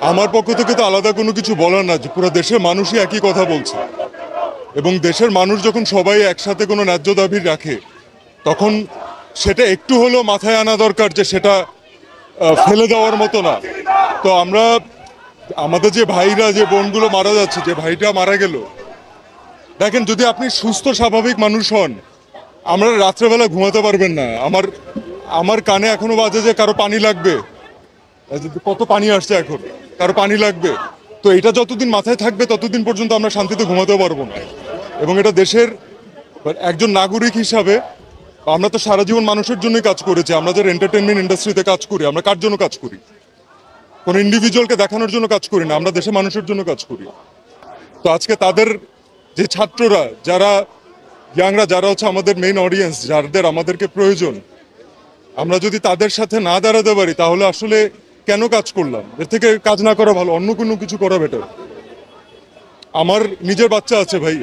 আমার পক্ষ থেকে তো আলাদা কোনো কিছু বলার না, যে পুরো দেশের মানুষই একই কথা বলছে, এবং দেশের মানুষ যখন সবাই একসাথে কোনো ন্যায্য দাবি রাখে তখন সেটা একটু হলেও মাথায় আনা দরকার যে সেটা ফেলে দেওয়ার মতো না। তো আমরা আমাদের যে ভাইরা, যে বোনগুলো মারা যাচ্ছে, যে ভাইটা মারা গেল, দেখেন যদি আপনি সুস্থ স্বাভাবিক মানুষ হন, আমরা রাত্রেবেলা ঘুমাতে পারবেন না। আমার আমার কানে এখনো বাজে যে কারো পানি লাগবে, কত পানি আসছে এখন, কারো পানি লাগবে। তো এটা যতদিন মাথায় থাকবে ততদিন পর্যন্ত আমরা শান্তিতে ঘুমাতেও পারবো না। এবং এটা দেশের একজন নাগরিক হিসাবে আমরা তো সারা জীবন মানুষের জন্যই কাজ করেছি। আমরা যারা এন্টারটেনমেন্ট ইন্ডাস্ট্রিতে কাজ করি, আমরা কার জন্য কাজ করি? কোনো ইন্ডিভিজুয়ালকে দেখানোর জন্য কাজ করি না, আমরা দেশের মানুষের জন্য কাজ করি। তো আজকে তাদের যে ছাত্ররা, যারা ইয়াংরা, যারা হচ্ছে আমাদের মেইন অডিয়েন্স, যাদের আমাদেরকে প্রয়োজন, আমরা যদি তাদের সাথে না দাঁড়াতে পারি তাহলে আসলে কেন কাজ করলাম? এর থেকে কাজ না করা ভালো, অন্য কোনো কিছু করা বেটার। আমার নিজের বাচ্চা আছে ভাই,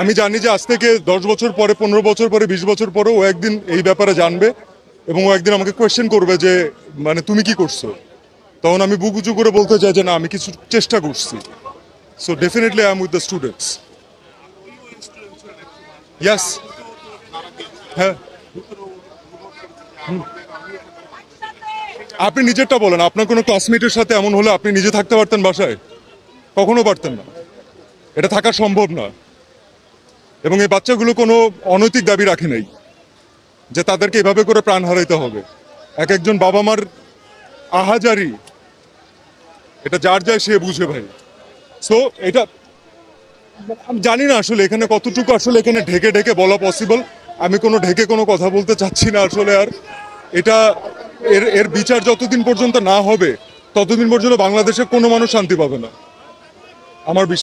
আমি জানি যে আজ থেকে 10 বছর পরে, 15 বছর পরে, 20 বছর পরে ও একদিন এই ব্যাপারে জানবে এবং ও একদিন আমাকে কোয়েশ্চেন করবে যে মানে তুমি কি করছো। তখন আমি বুক উঁচু করে বলতে চাই যে না, আমি কিছু চেষ্টা করছি। So definitely I am with the students. Yes, হ্যাঁ। আপনি নিজেরটা বলেন, আপনার কোনো ক্লাসমেটের সাথে এমন হলে আপনি নিজে থাকতে পারতেন বাসায়? কখনো পারতেন না, এটা থাকা সম্ভব না। এবং এই বাচ্চাগুলো কোনো অনৈতিক দাবি রাখে নাই যে তাদেরকে এভাবে করে প্রাণ হারাইতে হবে। এক একজন বাবা মার আহাজারি, এটা যার যায় সে বুঝে ভাই। সো এটা আমি জানি না আসলে এখানে কতটুকু আসলে এখানে ঢেকে ঢেকে বলা পসিবল। আমি কোনো ঢেকে কোনো কথা বলতে চাচ্ছি না আসলে। আর এটা এর এর বিচার যতদিন পর্যন্ত না হবে ততদিন পর্যন্ত বাংলাদেশে কোনো মানুষ শান্তি পাবে না, আমার বিশ্বাস।